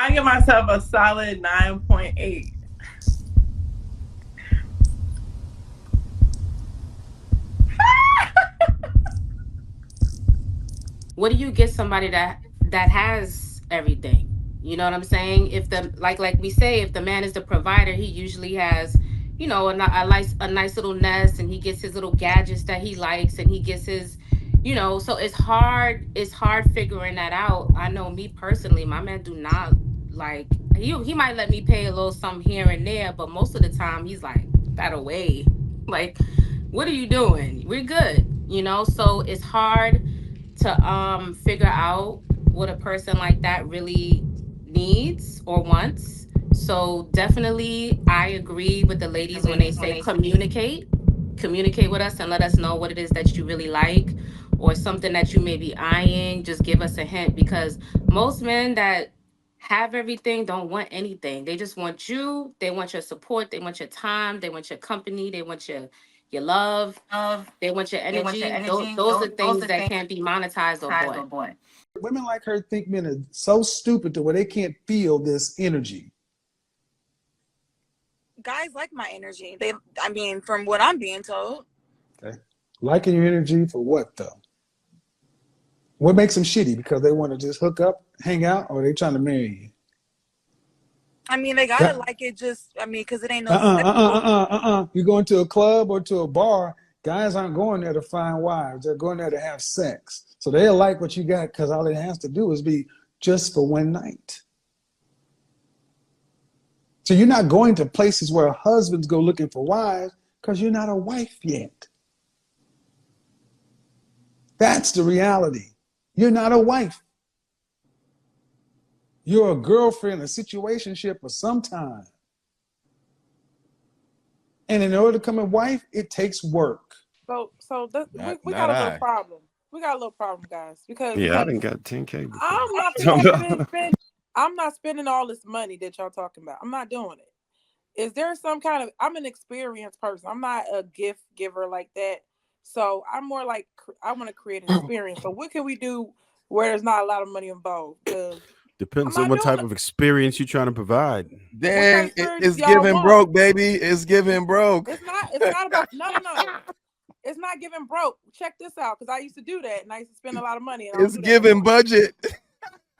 I give myself a solid 9.8. What do you get somebody that has everything? You know what I'm saying? If the like we say, if the man is the provider, he usually has, a nice little nest, and he gets his little gadgets that he likes, and he gets his, so it's hard figuring that out. I know me personally, my man do not like he might let me pay a little something here and there, but most of the time he's like, that away. Like, what are you doing? We're good, so it's hard to figure out what a person like that really needs or wants. So definitely I agree with the ladies when they say communicate with us and let us know what it is that you really like, or something that you may be eyeing. Just give us a hint, because most men that have everything don't want anything. They just want you, they want your support, they want your time, they want your company, they want your love, they want your energy. Those are things that can't be monetized or bought. Women like her think men are so stupid to where they can't feel this energy. Guys like my energy. I mean, from what I'm being told. Okay. Liking your energy for what though? What makes them shitty? Because they want to just hook up, hang out, or they trying to marry you? I mean, they gotta like it. Because it ain't no You go into a club or to a bar, guys aren't going there to find wives. They're going there to have sex. So they'll like what you got because all it has to do is be just for one night. So you're not going to places where husbands go looking for wives because you're not a wife yet. That's the reality. You're not a wife. You're a girlfriend, a situationship of some time. And in order to become a wife, it takes work. We got a little problem. We got a little problem, guys, because Yeah, I didn't got 10K before. I'm not finna I'm not spending all this money that y'all talking about. I'm not doing it. Is there some kind of? I'm an experienced person. I'm not a gift giver like that. So I'm more like I want to create an experience. So what can we do where there's not a lot of money involved? Because Depends on what type of experience you're trying to provide. Then it's giving broke, baby. It's giving broke. It's not. It's not about no. It's not giving broke. Check this out, because I used to do that, and I used to spend a lot of money. And it's giving budget.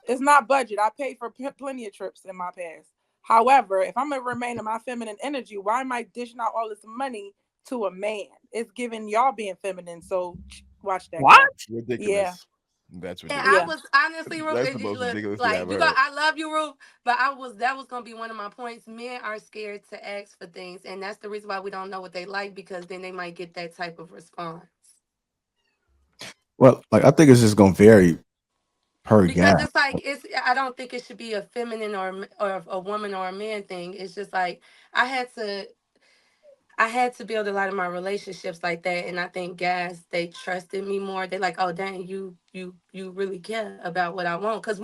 It's not budget. I paid for plenty of trips in my past. However, if I'm gonna remain in my feminine energy, why am I dishing out all this money to a man? It's giving y'all being feminine. So watch that. What? Ridiculous. Yeah. That's And ridiculous. I was honestly, Ruth, That's the most ridiculous thing I've heard. I love you, Ruth, but that was gonna be one of my points. Men are scared to ask for things, and that's the reason why we don't know what they like, because then they might get that type of response. Well, like I think it's just gonna vary per Because guy. it's like I don't think it should be a feminine or a woman or a man thing. It's just like I had to I had to build a lot of my relationships like that, and I think guys, they trusted me more. They like, oh dang, you really care about what I want, because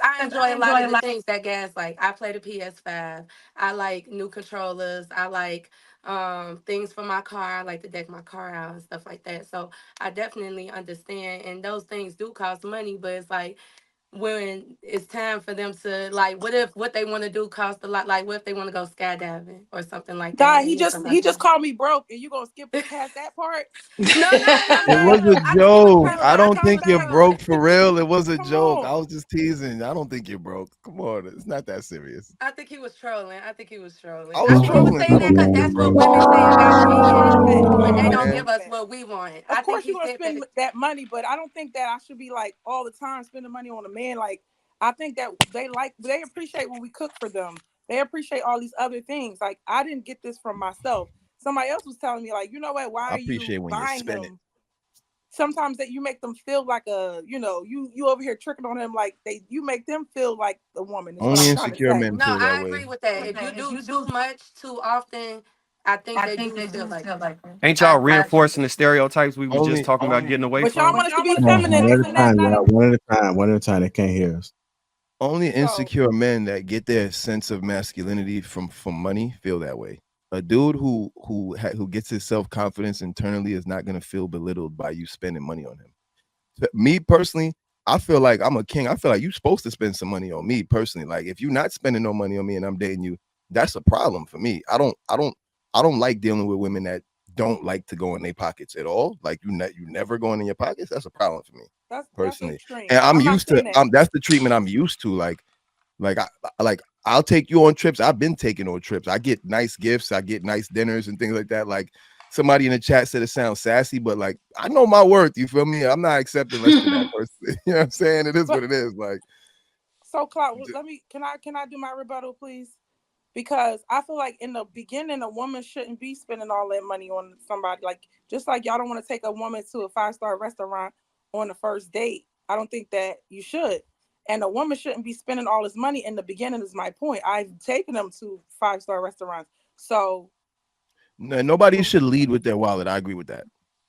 I enjoy a lot of the things that guys like. I play the PS5. I like new controllers. I like things for my car. I like to deck my car out and stuff like that. So I definitely understand, and those things do cost money, but it's like when it's time for them to, like, what if what they want to do costs a lot, like what if they want to go skydiving or something like that. God, he just called me broke, and you gonna skip past that part? No, It was a joke. I don't think you're broke for real. It was a joke. I was just teasing. I don't think you're broke. Come on, it's not that serious. I think he was trolling. I think he was trolling. I was He was trolling. saying that because that's what women say about men when they don't Man. give us what we want. Of course, you're gonna spend that money, but I don't think that I should be like all the time spending money on a man. Like, I think that they appreciate when we cook for them. They appreciate all these other things. Like, I didn't get this from myself. Somebody else was telling me, like, you know what? Why I are you appreciate when you buying spend it. him? Sometimes that you make them feel like you over here tricking on him, like you make them feel like the woman. Only insecure men No, feel that I way. agree with that. If you do too much too often, I think they do feel like that. Ain't y'all reinforcing the stereotypes we was just talking about getting away But y'all from? want us to be Come on, feminine, one at isn't a that time, not y'all. One at a time. One at a time. They can't hear us. Only insecure men that get their sense of masculinity from money feel that way. A dude who gets his self-confidence internally is not going to feel belittled by you spending money on him. Me personally, I feel like I'm a king. I feel like you're supposed to spend some money on me personally. Like if you're not spending no money on me and I'm dating you, that's a problem for me. I don't like dealing with women that don't like to go in their pockets at all. Like you never going in your pockets. That's a problem for me personally. And I'm used to that's the treatment I'm used to. I'll take you on trips. I've been taking on trips. I get nice gifts. I get nice dinners and things like that. Like somebody in the chat said it sounds sassy, but like I know my worth. You feel me? I'm not accepting less than that person. You know what I'm saying? It is what it is. Like, so Cloud, can I do my rebuttal, please? Because I feel like in the beginning, a woman shouldn't be spending all that money on somebody. Like just like y'all don't want to take a woman to a 5-star restaurant on the first date. I don't think that you should. And a woman shouldn't be spending all this money in the beginning is my point. I've taken them to 5-star restaurants. So nobody should lead with their wallet. I agree with that.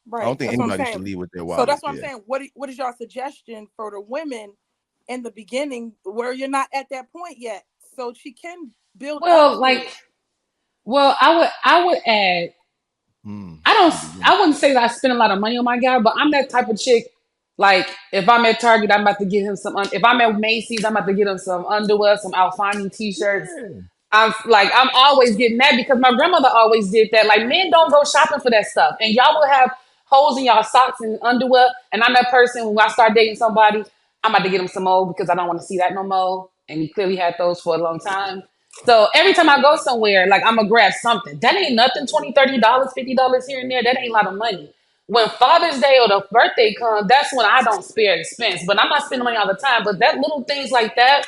Right. I don't think anybody should lead with their wallet. So that's what I'm saying. What is y'all suggestion for the women in the beginning where you're not at that point yet? So she can build up. I would add, I wouldn't say that I spend a lot of money on my guy, but I'm that type of chick. Like if I'm at Target, I'm about to get him some. If I'm at Macy's, I'm about to get him some underwear, some Alfani t-shirts. I'm always getting that because my grandmother always did that. Like men don't go shopping for that stuff, and y'all will have holes in y'all socks and underwear. And I'm that person when I start dating somebody, I'm about to get him some more because I don't want to see that no more. And he clearly had those for a long time. So every time I go somewhere, like I'm gonna grab something. That ain't nothing. $20, $30, $50 here and there. That ain't a lot of money. When Father's Day or the birthday comes, that's when I don't spare expense. But I'm not spending money all the time. But that little things like that,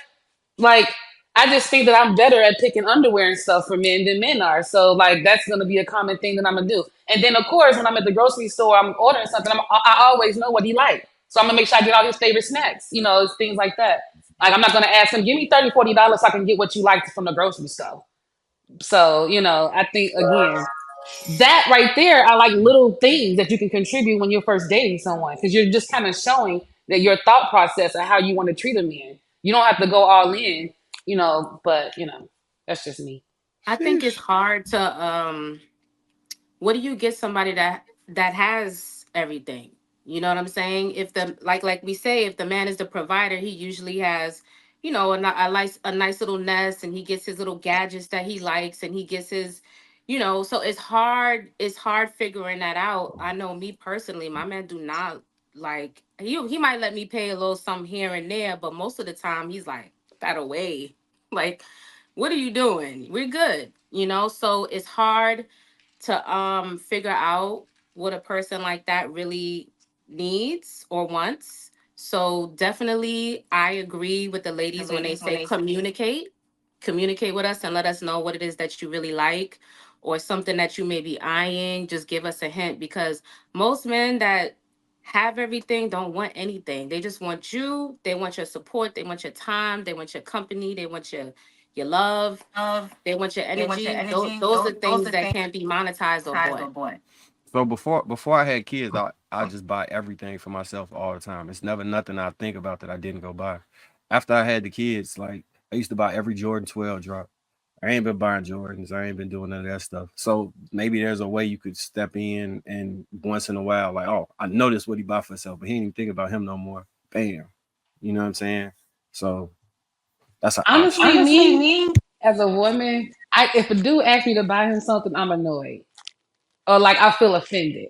like I just think that I'm better at picking underwear and stuff for men than men are. So like that's gonna be a common thing that I'm gonna do. And then of course when I'm at the grocery store, I'm ordering something. I always know what he like, so I'm gonna make sure I get all his favorite snacks. You know, things like that. Like I'm not gonna ask him, give me $30, $40 so I can get what you like from the grocery store. So you know, I think again that right there are like little things that you can contribute when you're first dating someone because you're just kind of showing that your thought process and how you want to treat a man. You don't have to go all in, you know, but you know, that's just me. I think it's hard to what do you get somebody that has everything? You know what I'm saying? If the like we say, if the man is the provider, he usually has, you know, a nice little nest, and he gets his little gadgets that he likes, and he gets his, you know. So it's hard figuring that out. I know me personally, my man do not like he might let me pay a little something here and there, but most of the time he's like that away. Like, what are you doing? We're good, you know. So it's hard to figure out what a person like that really needs or wants. So definitely I agree with the ladies when they say communicate with us and let us know what it is that you really like or something that you may be eyeing. Just give us a hint, because most men that have everything don't want anything. They just want you. They want your support. They want your time. They want your company. They want your love. They want your energy. Those are things that can't be monetized or bought. So before I had kids, I just buy everything for myself all the time. It's never nothing I think about that I didn't go buy. After I had the kids, like I used to buy every Jordan 12 drop. I ain't been buying Jordans. I ain't been doing none of that stuff. So maybe there's a way you could step in and once in a while, like, oh, I know this what he buy for himself, but he ain't even think about him no more. Bam. You know what I'm saying? So that's Honestly, me as a woman, if a dude asks me to buy him something, I'm annoyed or like I feel offended.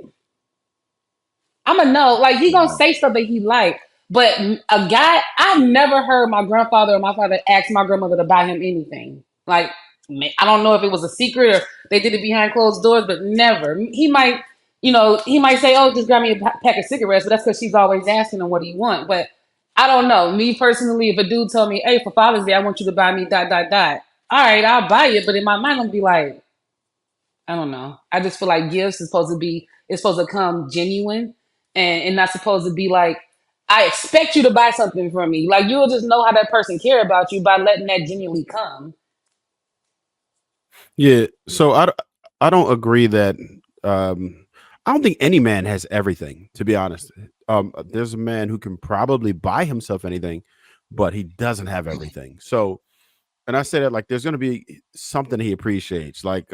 I'm a no. Like he gonna say stuff that he like, but a guy, I've never heard my grandfather or my father ask my grandmother to buy him anything. Like I don't know if it was a secret or they did it behind closed doors, but never. He might, you know, he might say, "Oh, just grab me a pack of cigarettes," but that's because she's always asking him what do you want. But I don't know. Me personally, if a dude told me, "Hey, for Father's Day, I want you to buy me dot dot dot," all right, I'll buy it. But in my mind, I'm be like, I don't know. I just feel like gifts is supposed to be it's supposed to come genuine and not supposed to be like I expect you to buy something from me. Like you'll just know how that person care about you by letting that genuinely come. Yeah. So I don't agree that I don't think any man has everything, to be honest. There's a man who can probably buy himself anything, but he doesn't have everything. So and I say that like there's gonna be something he appreciates. Like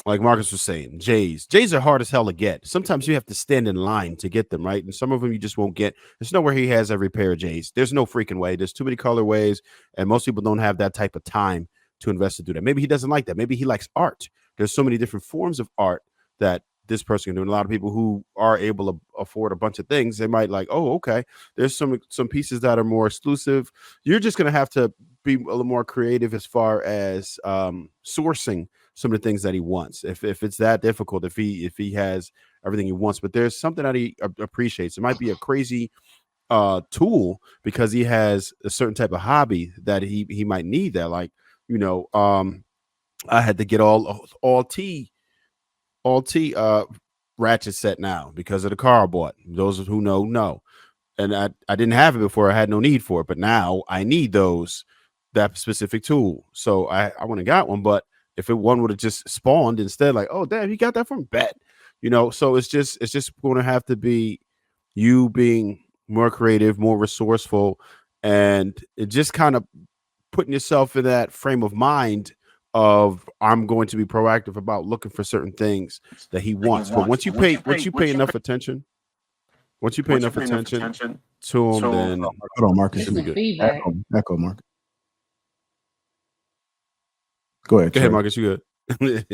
like Marcus was saying, J's are hard as hell to get. Sometimes you have to stand in line to get them, right? And some of them you just won't get. There's nowhere he has every pair of J's. There's no freaking way. There's too many colorways, and most people don't have that type of time to invest to do that. Maybe he doesn't like that. Maybe he likes art. There's so many different forms of art that this person can do. And a lot of people who are able to afford a bunch of things, they might like, oh, okay, there's some pieces that are more exclusive. You're just gonna have to be a little more creative as far as sourcing some of the things that he wants. If it's that difficult, if he has everything he wants, but there's something that he appreciates. It might be a crazy tool because he has a certain type of hobby that he might need that. Like, I had to get all T ratchet set now because of the car I bought. Those who know. And I didn't have it before. I had no need for it, but now I need that specific tool. So I went and got one. But if one would have just spawned instead, like, oh damn, you got that from Bet, So it's just going to have to be you being more creative, more resourceful, and it just kind of putting yourself in that frame of mind of I'm going to be proactive about looking for certain things that he wants. But once you pay enough attention. Once you pay enough attention to him, then hold on, Marcus. This is Good. feedback. Echo, Marcus. Go ahead, Marcus. You good?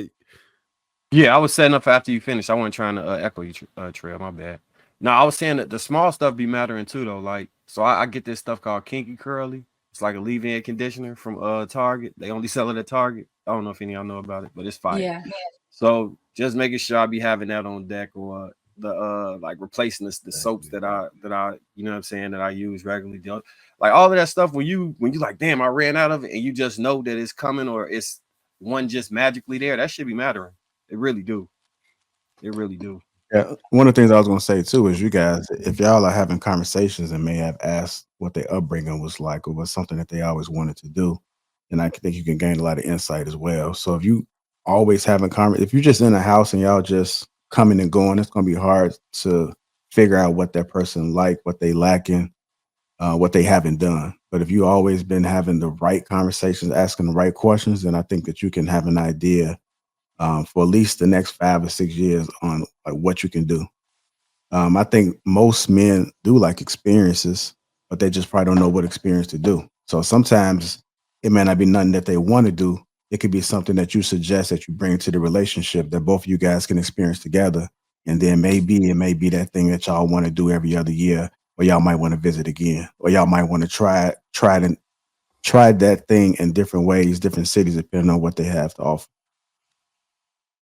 Yeah, I was setting up after you finished. I wasn't trying to echo you, Trail. My bad. No, I was saying that the small stuff be mattering too, though. Like, so I get this stuff called Kinky Curly. It's like a leave-in conditioner from Target. They only sell it at Target. I don't know if any of y'all know about it, but it's fire. Yeah. So just making sure I be having that on deck, or the like replacing the soaps that I you know what I'm saying, that I use regularly. Like all of that stuff when you like, damn, I ran out of it, and you just know that it's coming, or it's one just magically there. That should be mattering. It really do. It really do. Yeah, one of the things I was going to say too is you guys, if y'all are having conversations and may have asked what their upbringing was like or was something that they always wanted to do, and I think you can gain a lot of insight as well. So if you always having if you're just in a house and y'all just coming and going, it's going to be hard to figure out what that person like, what they lacking, what they haven't done. But if you always been having the right conversations, asking the right questions, then I think that you can have an idea for at least the next 5 or 6 years on what you can do. I think most men do like experiences, but they just probably don't know what experience to do. So sometimes it may not be nothing that they want to do. It could be something that you suggest that you bring to the relationship that both of you guys can experience together. And then maybe it may be that thing that y'all want to do every other year, or y'all might want to visit again, or y'all might want to try that thing in different ways, different cities, depending on what they have to offer.